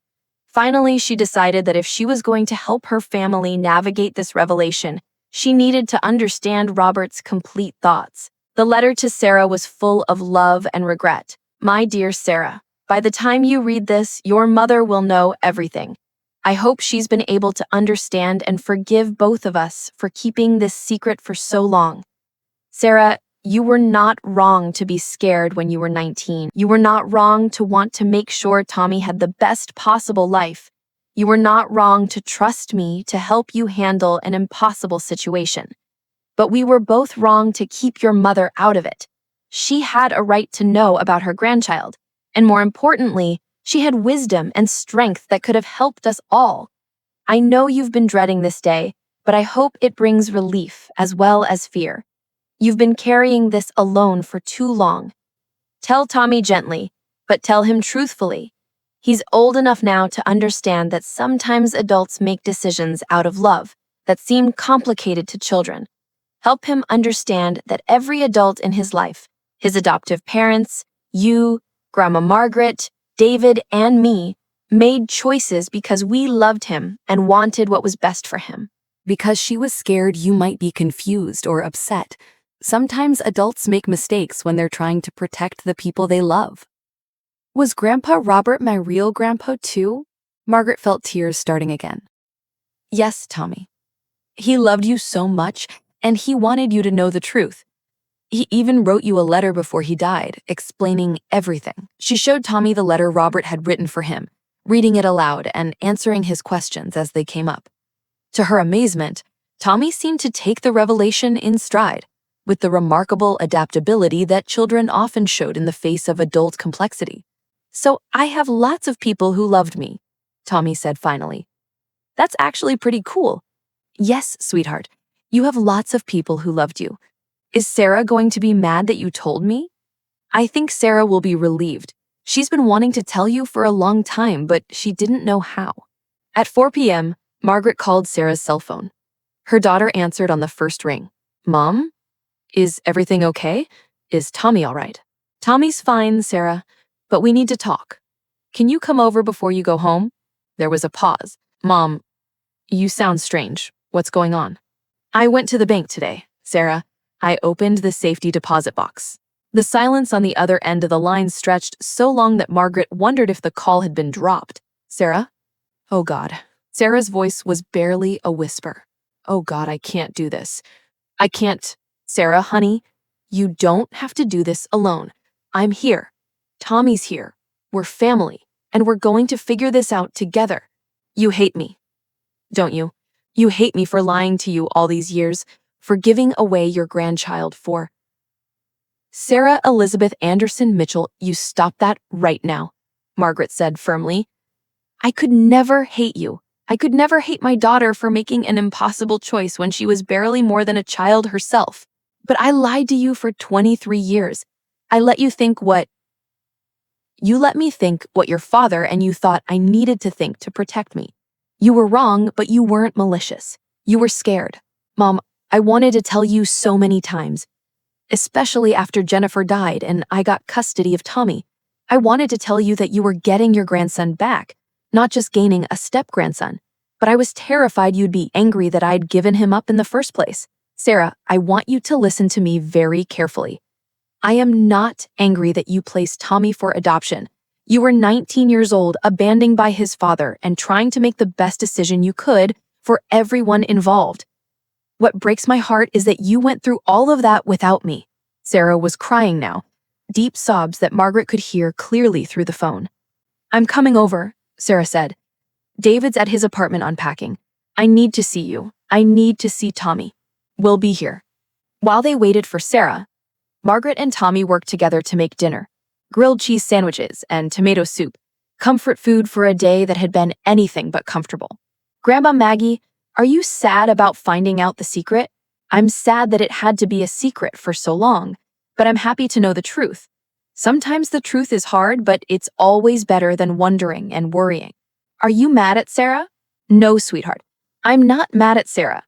Finally, she decided that if she was going to help her family navigate this revelation, she needed to understand Robert's complete thoughts. The letter to Sarah was full of love and regret. My dear Sarah, by the time you read this, your mother will know everything. I hope she's been able to understand and forgive both of us for keeping this secret for so long. Sarah, you were not wrong to be scared when you were 19. You were not wrong to want to make sure Tommy had the best possible life. You were not wrong to trust me to help you handle an impossible situation. But we were both wrong to keep your mother out of it. She had a right to know about her grandchild, and more importantly, she had wisdom and strength that could have helped us all. I know you've been dreading this day, but I hope it brings relief as well as fear. You've been carrying this alone for too long. Tell Tommy gently, but tell him truthfully. He's old enough now to understand that sometimes adults make decisions out of love that seem complicated to children. Help him understand that every adult in his life, his adoptive parents, you, Grandma Margaret, David, and me, made choices because we loved him and wanted what was best for him. Because she was scared you might be confused or upset. Sometimes adults make mistakes when they're trying to protect the people they love. Was Grandpa Robert my real grandpa too? Margaret felt tears starting again. Yes, Tommy. He loved you so much, and he wanted you to know the truth. He even wrote you a letter before he died, explaining everything. She showed Tommy the letter Robert had written for him, reading it aloud and answering his questions as they came up. To her amazement, Tommy seemed to take the revelation in stride, with the remarkable adaptability that children often showed in the face of adult complexity. "So I have lots of people who loved me," Tommy said finally. "That's actually pretty cool." "Yes, sweetheart, you have lots of people who loved you. Is Sarah going to be mad that you told me?" "I think Sarah will be relieved. She's been wanting to tell you for a long time, but she didn't know how." At 4 p.m., Margaret called Sarah's cell phone. Her daughter answered on the first ring. "Mom? Is everything okay? Is Tommy all right?" "Tommy's fine, Sarah, but we need to talk. Can you come over before you go home?" There was a pause. "Mom, you sound strange. What's going on?" "I went to the bank today, Sarah. I opened the safety deposit box." The silence on the other end of the line stretched so long that Margaret wondered if the call had been dropped. "Sarah?" "Oh God." Sarah's voice was barely a whisper. "Oh God, I can't do this. I can't." "Sarah, honey, you don't have to do this alone. I'm here. Tommy's here. We're family, and we're going to figure this out together. You hate me, don't you? You hate me for lying to you all these years, for giving away your grandchild for—" "Sarah Elizabeth Anderson Mitchell, you stop that right now," Margaret said firmly. "I could never hate you. I could never hate my daughter for making an impossible choice when she was barely more than a child herself. But I lied to you for 23 years. I let you think what— You let me think what your father and you thought I needed to think to protect me. You were wrong, but you weren't malicious. You were scared. Mom, I wanted to tell you so many times, especially after Jennifer died and I got custody of Tommy. I wanted to tell you that you were getting your grandson back, not just gaining a step-grandson. But I was terrified you'd be angry that I'd given him up in the first place. Sarah, I want you to listen to me very carefully. I am not angry that you placed Tommy for adoption. You were 19 years old, abandoned by his father, and trying to make the best decision you could for everyone involved. What breaks my heart is that you went through all of that without me." Sarah was crying now, deep sobs that Margaret could hear clearly through the phone. "I'm coming over," Sarah said. "David's at his apartment unpacking. I need to see you. I need to see Tommy. We'll be here." While they waited for Sarah, Margaret and Tommy worked together to make dinner. Grilled cheese sandwiches and tomato soup, comfort food for a day that had been anything but comfortable. "Grandma Maggie, are you sad about finding out the secret?" "I'm sad that it had to be a secret for so long, but I'm happy to know the truth. Sometimes the truth is hard, but it's always better than wondering and worrying." "Are you mad at Sarah?" "No, sweetheart. I'm not mad at Sarah.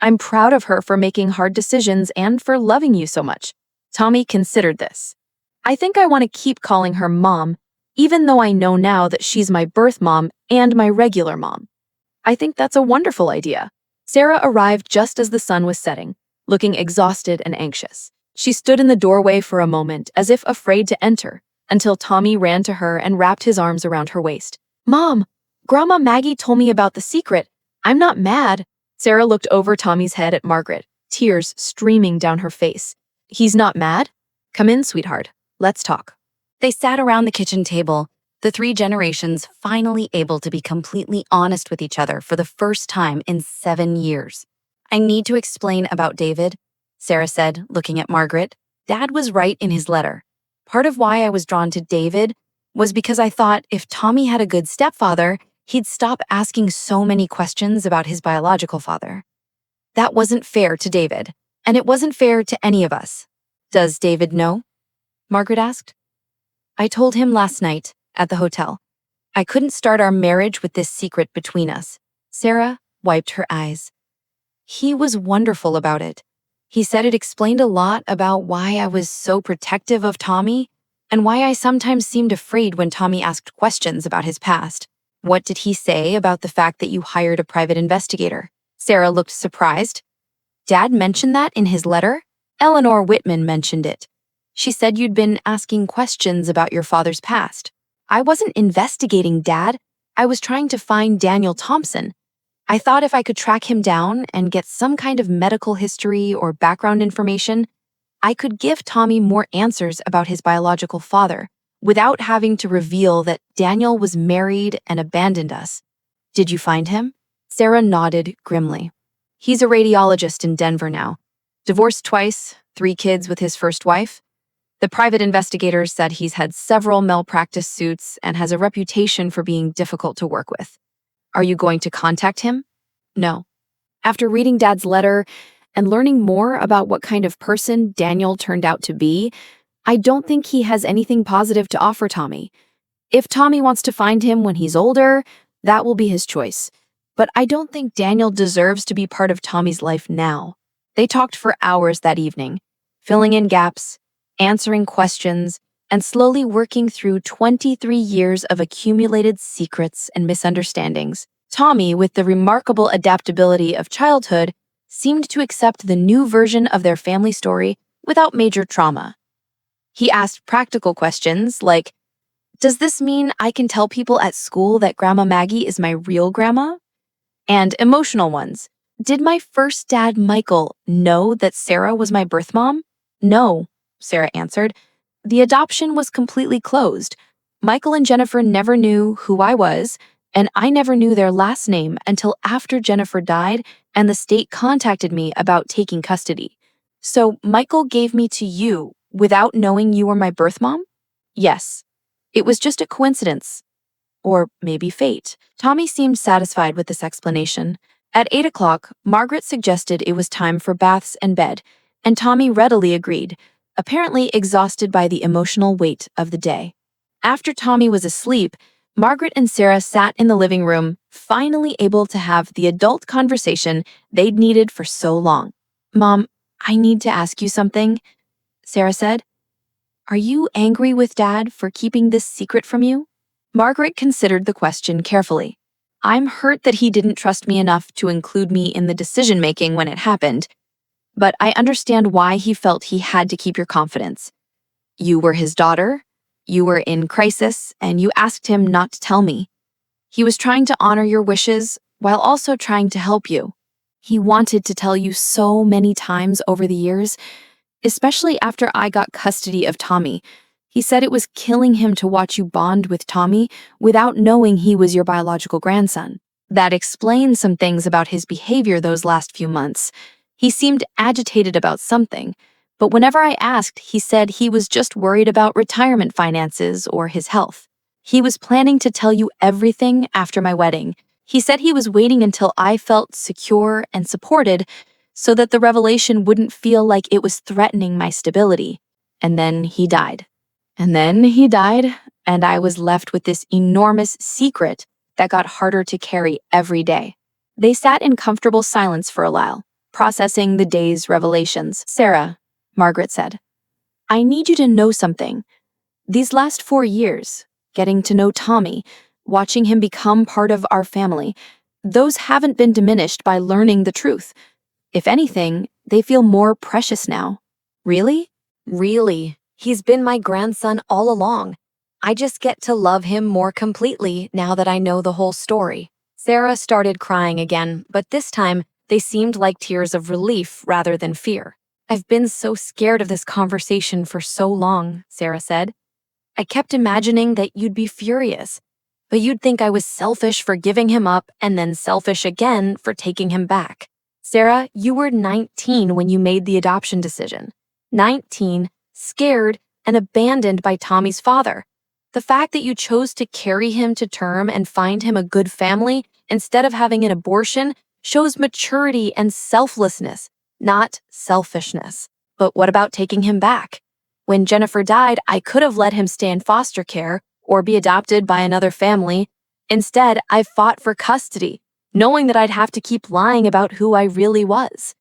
I'm proud of her for making hard decisions and for loving you so much." Tommy considered this. "I think I want to keep calling her Mom, even though I know now that she's my birth mom and my regular mom." "I think that's a wonderful idea." Sarah arrived just as the sun was setting, looking exhausted and anxious. She stood in the doorway for a moment, as if afraid to enter, until Tommy ran to her and wrapped his arms around her waist. "Mom, Grandma Maggie told me about the secret. I'm not mad." Sarah looked over Tommy's head at Margaret, tears streaming down her face. "He's not mad? Come in, sweetheart. Let's talk." They sat around the kitchen table, the three generations finally able to be completely honest with each other for the first time in 7 years. "I need to explain about David," Sarah said, looking at Margaret. "Dad was right in his letter. Part of why I was drawn to David was because I thought if Tommy had a good stepfather, he'd stop asking so many questions about his biological father. That wasn't fair to David, and it wasn't fair to any of us." "Does David know?" Margaret asked. "I told him last night at the hotel. I couldn't start our marriage with this secret between us." Sarah wiped her eyes. "He was wonderful about it. He said it explained a lot about why I was so protective of Tommy and why I sometimes seemed afraid when Tommy asked questions about his past." "What did he say about the fact that you hired a private investigator?" Sarah looked surprised. "Dad mentioned that in his letter?" "Eleanor Whitman mentioned it. She said you'd been asking questions about your father's past." "I wasn't investigating, Dad. I was trying to find Daniel Thompson. I thought if I could track him down and get some kind of medical history or background information, I could give Tommy more answers about his biological father without having to reveal that Daniel was married and abandoned us." "Did you find him?" Sarah nodded grimly. He's a radiologist in Denver now. Divorced twice, 3 kids with his first wife. The private investigators said he's had several malpractice suits and has a reputation for being difficult to work with. Are you going to contact him? No. After reading Dad's letter and learning more about what kind of person Daniel turned out to be, I don't think he has anything positive to offer Tommy. If Tommy wants to find him when he's older, that will be his choice. But I don't think Daniel deserves to be part of Tommy's life now. They talked for hours that evening, filling in gaps, answering questions, and slowly working through 23 years of accumulated secrets and misunderstandings. Tommy, with the remarkable adaptability of childhood, seemed to accept the new version of their family story without major trauma. He asked practical questions like, "Does this mean I can tell people at school that Grandma Maggie is my real grandma?" And emotional ones. "Did my first dad, Michael, know that Sarah was my birth mom?" "No," Sarah answered. "The adoption was completely closed. Michael and Jennifer never knew who I was, and I never knew their last name until after Jennifer died and the state contacted me about taking custody. So Michael gave me to you without knowing you were my birth mom?" "Yes. It was just a coincidence. Or maybe fate." Tommy seemed satisfied with this explanation. At 8 o'clock, Margaret suggested it was time for baths and bed, and Tommy readily agreed, apparently exhausted by the emotional weight of the day. After Tommy was asleep, Margaret and Sarah sat in the living room, finally able to have the adult conversation they'd needed for so long. "Mom, I need to ask you something," Sarah said. "Are you angry with Dad for keeping this secret from you?" Margaret considered the question carefully. "I'm hurt that he didn't trust me enough to include me in the decision-making when it happened, but I understand why he felt he had to keep your confidence. You were his daughter, you were in crisis, and you asked him not to tell me. He was trying to honor your wishes while also trying to help you. He wanted to tell you so many times over the years, especially after I got custody of Tommy. He said it was killing him to watch you bond with Tommy without knowing he was your biological grandson. That explains some things about his behavior those last few months. He seemed agitated about something, but whenever I asked, he said he was just worried about retirement finances or his health. He was planning to tell you everything after my wedding. He said he was waiting until I felt secure and supported so that the revelation wouldn't feel like it was threatening my stability. And then he died. And I was left with this enormous secret that got harder to carry every day." They sat in comfortable silence for a while, processing the day's revelations. "Sarah," Margaret said, "I need you to know something. These last 4 years, getting to know Tommy, watching him become part of our family, those haven't been diminished by learning the truth. If anything, they feel more precious now." "Really?" "Really. He's been my grandson all along. I just get to love him more completely now that I know the whole story." Sarah started crying again, but this time they seemed like tears of relief rather than fear. "I've been so scared of this conversation for so long," Sarah said. "I kept imagining that you'd be furious, but you'd think I was selfish for giving him up and then selfish again for taking him back. Sarah, you were 19 when you made the adoption decision. 19, scared, and abandoned by Tommy's father. The fact that you chose to carry him to term and find him a good family instead of having an abortion shows maturity and selflessness, not selfishness. But what about taking him back? When Jennifer died, I could have let him stay in foster care or be adopted by another family. Instead, I fought for custody, knowing that I'd have to keep lying about who I really was."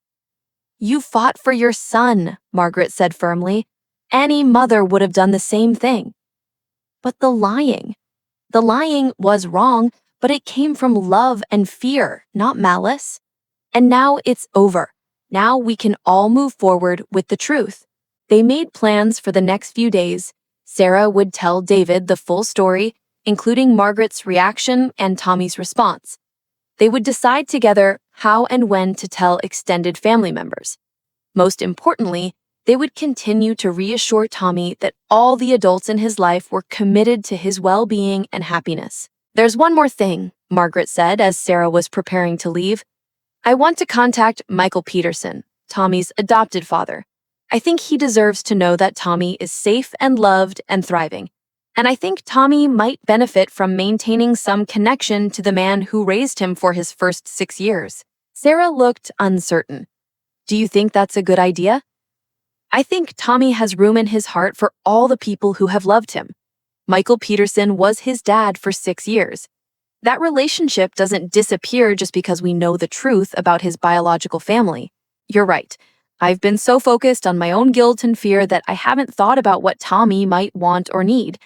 "You fought for your son," Margaret said firmly. "Any mother would have done the same thing." "But the lying was wrong, but it came from love and fear, not malice. And now it's over. Now we can all move forward with the truth." They made plans for the next few days. Sarah would tell David the full story, including Margaret's reaction and Tommy's response. They would decide together how and when to tell extended family members. Most importantly, they would continue to reassure Tommy that all the adults in his life were committed to his well-being and happiness. "There's one more thing," Margaret said as Sarah was preparing to leave. I want to contact Michael Peterson, Tommy's adopted father. I think he deserves to know that Tommy is safe and loved and thriving. And I think Tommy might benefit from maintaining some connection to the man who raised him for his first 6 years. Sarah looked uncertain. Do you think that's a good idea? I think Tommy has room in his heart for all the people who have loved him. Michael Peterson was his dad for 6 years. That relationship doesn't disappear just because we know the truth about his biological family. You're right. I've been so focused on my own guilt and fear that I haven't thought about what Tommy might want or need.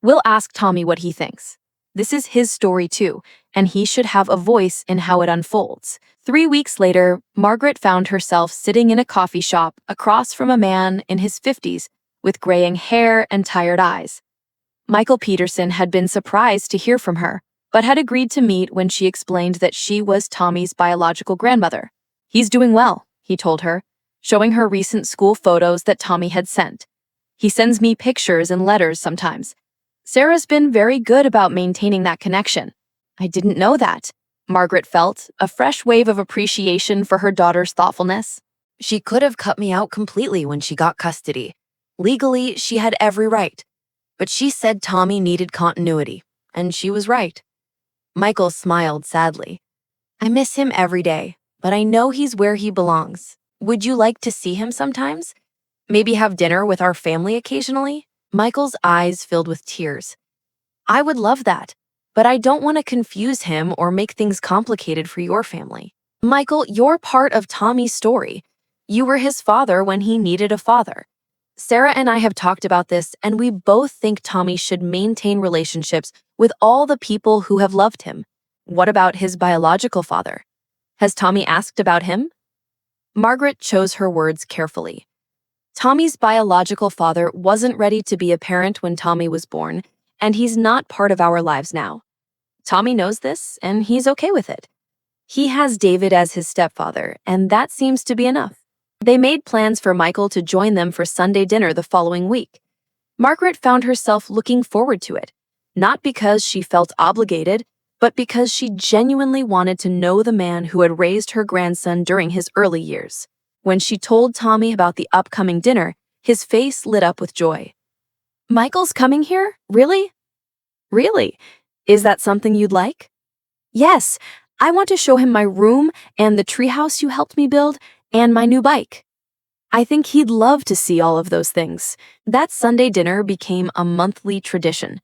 We'll ask Tommy what he thinks. This is his story too, and he should have a voice in how it unfolds. 3 weeks later, Margaret found herself sitting in a coffee shop across from a man in his 50s with graying hair and tired eyes. Michael Peterson had been surprised to hear from her, but had agreed to meet when she explained that she was Tommy's biological grandmother. He's doing well, he told her, showing her recent school photos that Tommy had sent. He sends me pictures and letters sometimes. Sarah's been very good about maintaining that connection. I didn't know that. Margaret felt a fresh wave of appreciation for her daughter's thoughtfulness. She could have cut me out completely when she got custody. Legally, she had every right. But she said Tommy needed continuity, and she was right. Michael smiled sadly. I miss him every day, but I know he's where he belongs. Would you like to see him sometimes? Maybe have dinner with our family occasionally? Michael's eyes filled with tears. I would love that, but I don't want to confuse him or make things complicated for your family. Michael, you're part of Tommy's story. You were his father when he needed a father. Sarah and I have talked about this, and we both think Tommy should maintain relationships with all the people who have loved him. What about his biological father? Has Tommy asked about him? Margaret chose her words carefully. Tommy's biological father wasn't ready to be a parent when Tommy was born, and he's not part of our lives now. Tommy knows this, and he's okay with it. He has David as his stepfather, and that seems to be enough. They made plans for Michael to join them for Sunday dinner the following week. Margaret found herself looking forward to it, not because she felt obligated, but because she genuinely wanted to know the man who had raised her grandson during his early years. When she told Tommy about the upcoming dinner, his face lit up with joy. Michael's coming here? Really? Really? Is that something you'd like? Yes, I want to show him my room and the treehouse you helped me build and my new bike. I think he'd love to see all of those things. That Sunday dinner became a monthly tradition.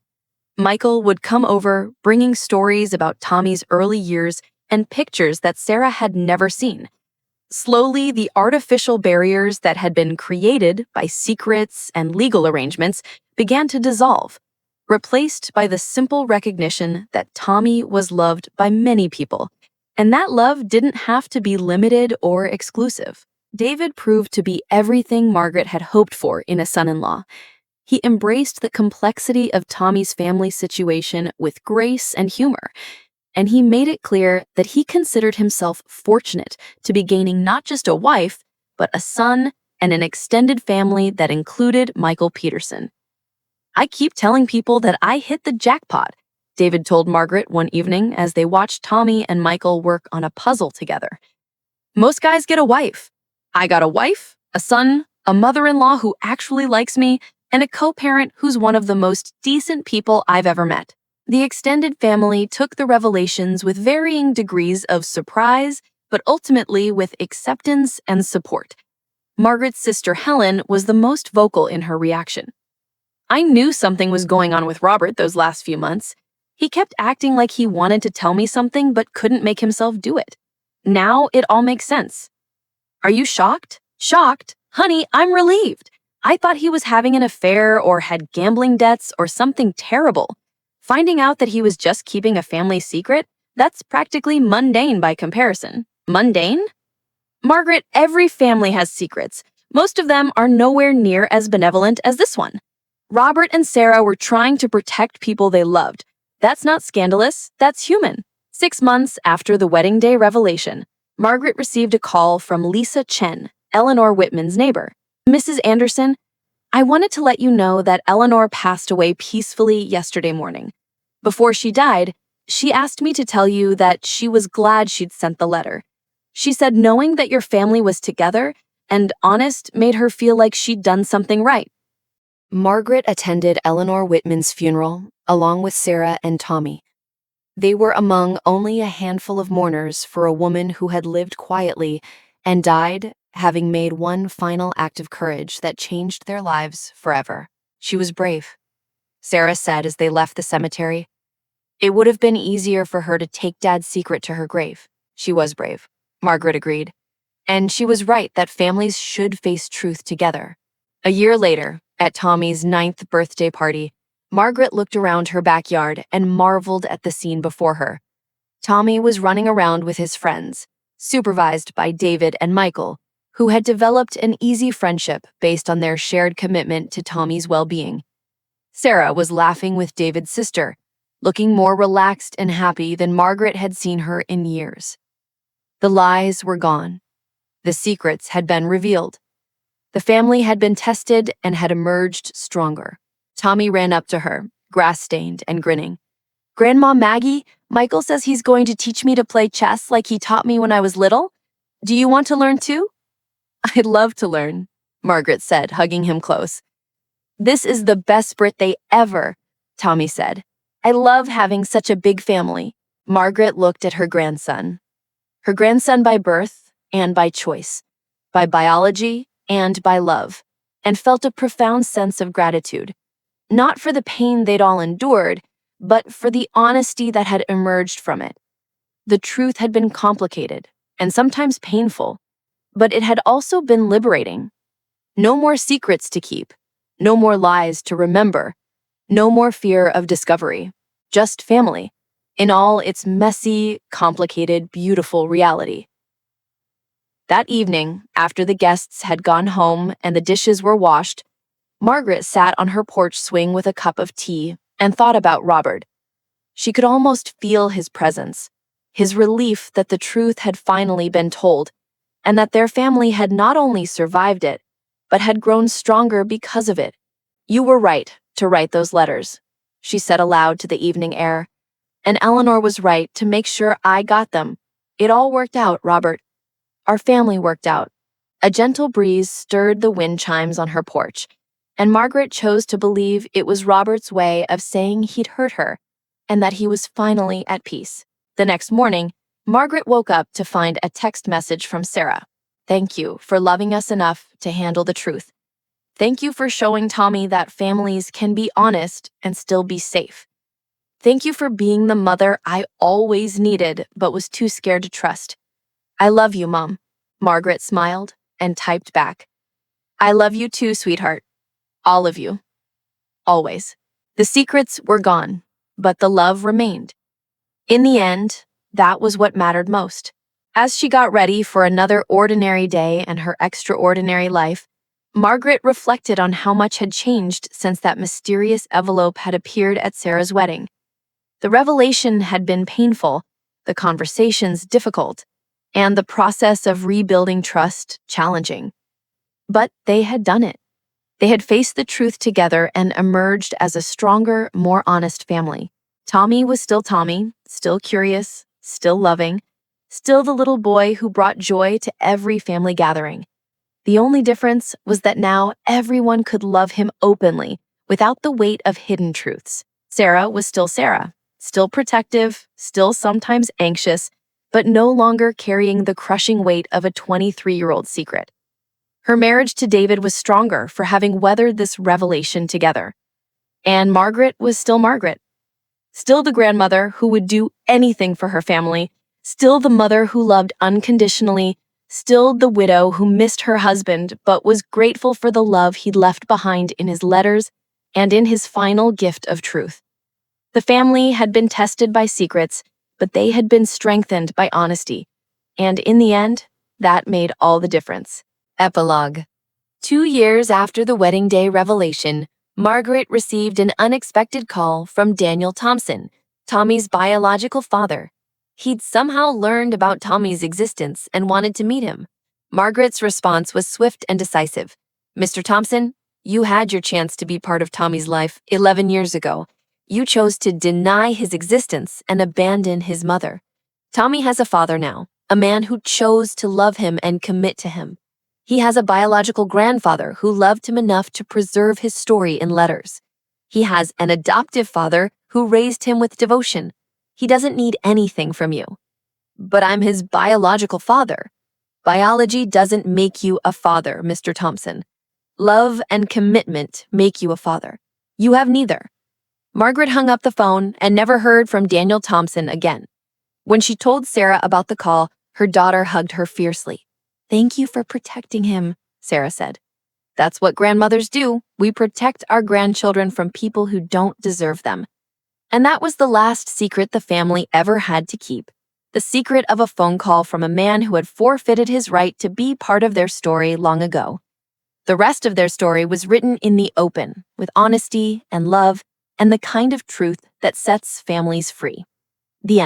Michael would come over, bringing stories about Tommy's early years and pictures that Sarah had never seen. Slowly, the artificial barriers that had been created by secrets and legal arrangements began to dissolve, replaced by the simple recognition that Tommy was loved by many people, and that love didn't have to be limited or exclusive. David proved to be everything Margaret had hoped for in a son-in-law. He embraced the complexity of Tommy's family situation with grace and humor, and he made it clear that he considered himself fortunate to be gaining not just a wife, but a son and an extended family that included Michael Peterson. I keep telling people that I hit the jackpot, David told Margaret one evening as they watched Tommy and Michael work on a puzzle together. Most guys get a wife. I got a wife, a son, a mother-in-law who actually likes me, and a co-parent who's one of the most decent people I've ever met. The extended family took the revelations with varying degrees of surprise, but ultimately with acceptance and support. Margaret's sister Helen was the most vocal in her reaction. I knew something was going on with Robert those last few months. He kept acting like he wanted to tell me something but couldn't make himself do it. Now it all makes sense. Are you shocked? Shocked? Honey, I'm relieved. I thought he was having an affair or had gambling debts or something terrible. Finding out that he was just keeping a family secret, that's practically mundane by comparison. Mundane? Margaret, every family has secrets. Most of them are nowhere near as benevolent as this one. Robert and Sarah were trying to protect people they loved. That's not scandalous, that's human. 6 months after the wedding day revelation, Margaret received a call from Lisa Chen, Eleanor Whitman's neighbor. Mrs. Anderson, I wanted to let you know that Eleanor passed away peacefully yesterday morning. Before she died, she asked me to tell you that she was glad she'd sent the letter. She said knowing that your family was together and honest made her feel like she'd done something right. Margaret attended Eleanor Whitman's funeral, along with Sarah and Tommy. They were among only a handful of mourners for a woman who had lived quietly and died having made one final act of courage that changed their lives forever. She was brave, Sarah said as they left the cemetery. It would have been easier for her to take Dad's secret to her grave. She was brave, Margaret agreed. And she was right that families should face truth together. A year later, at Tommy's 9th birthday party, Margaret looked around her backyard and marveled at the scene before her. Tommy was running around with his friends, supervised by David and Michael, who had developed an easy friendship based on their shared commitment to Tommy's well-being. Sarah was laughing with David's sister, looking more relaxed and happy than Margaret had seen her in years. The lies were gone. The secrets had been revealed. The family had been tested and had emerged stronger. Tommy ran up to her, grass-stained and grinning. "Grandma Maggie, Michael says he's going to teach me to play chess like he taught me when I was little. Do you want to learn too?" "I'd love to learn," Margaret said, hugging him close. "This is the best birthday ever," Tommy said. "I love having such a big family." Margaret looked at her grandson by birth and by choice, by biology and by love, and felt a profound sense of gratitude, not for the pain they'd all endured, but for the honesty that had emerged from it. The truth had been complicated and sometimes painful, but it had also been liberating. No more secrets to keep, no more lies to remember, no more fear of discovery, just family, in all its messy, complicated, beautiful reality. That evening, after the guests had gone home and the dishes were washed, Margaret sat on her porch swing with a cup of tea and thought about Robert. She could almost feel his presence, his relief that the truth had finally been told, and that their family had not only survived it, but had grown stronger because of it. "You were right to write those letters," she said aloud to the evening air. "And Eleanor was right to make sure I got them. It all worked out, Robert. Our family worked out." A gentle breeze stirred the wind chimes on her porch, and Margaret chose to believe it was Robert's way of saying he'd hurt her and that he was finally at peace. The next morning, Margaret woke up to find a text message from Sarah. "Thank you for loving us enough to handle the truth. Thank you for showing Tommy that families can be honest and still be safe. Thank you for being the mother I always needed but was too scared to trust. I love you, Mom." Margaret smiled and typed back, "I love you too, sweetheart. All of you. Always." The secrets were gone, but the love remained. In the end, that was what mattered most. As she got ready for another ordinary day and her extraordinary life, Margaret reflected on how much had changed since that mysterious envelope had appeared at Sarah's wedding. The revelation had been painful, the conversations difficult, and the process of rebuilding trust challenging. But they had done it. They had faced the truth together and emerged as a stronger, more honest family. Tommy was still Tommy, still curious, still loving, still the little boy who brought joy to every family gathering. The only difference was that now everyone could love him openly, without the weight of hidden truths. Sarah was still Sarah, still protective, still sometimes anxious, but no longer carrying the crushing weight of a 23-year-old secret. Her marriage to David was stronger for having weathered this revelation together. And Margaret was still Margaret. Still the grandmother who would do anything for her family, still the mother who loved unconditionally, still the widow who missed her husband but was grateful for the love he'd left behind in his letters and in his final gift of truth. The family had been tested by secrets, but they had been strengthened by honesty. And in the end, that made all the difference. Epilogue. 2 years after the wedding day revelation, Margaret received an unexpected call from Daniel Thompson, Tommy's biological father. He'd somehow learned about Tommy's existence and wanted to meet him. Margaret's response was swift and decisive. "Mr. Thompson, you had your chance to be part of Tommy's life 11 years ago. You chose to deny his existence and abandon his mother. Tommy has a father now, a man who chose to love him and commit to him. He has a biological grandfather who loved him enough to preserve his story in letters. He has an adoptive father who raised him with devotion. He doesn't need anything from you. But I'm his biological father. Biology doesn't make you a father, Mr. Thompson. Love and commitment make you a father. You have neither. Margaret hung up the phone and never heard from Daniel Thompson again. When she told Sarah about the call, her daughter hugged her fiercely. "Thank you for protecting him," Sarah said. "That's what grandmothers do. We protect our grandchildren from people who don't deserve them." And that was the last secret the family ever had to keep. The secret of a phone call from a man who had forfeited his right to be part of their story long ago. The rest of their story was written in the open, with honesty and love and the kind of truth that sets families free. The end.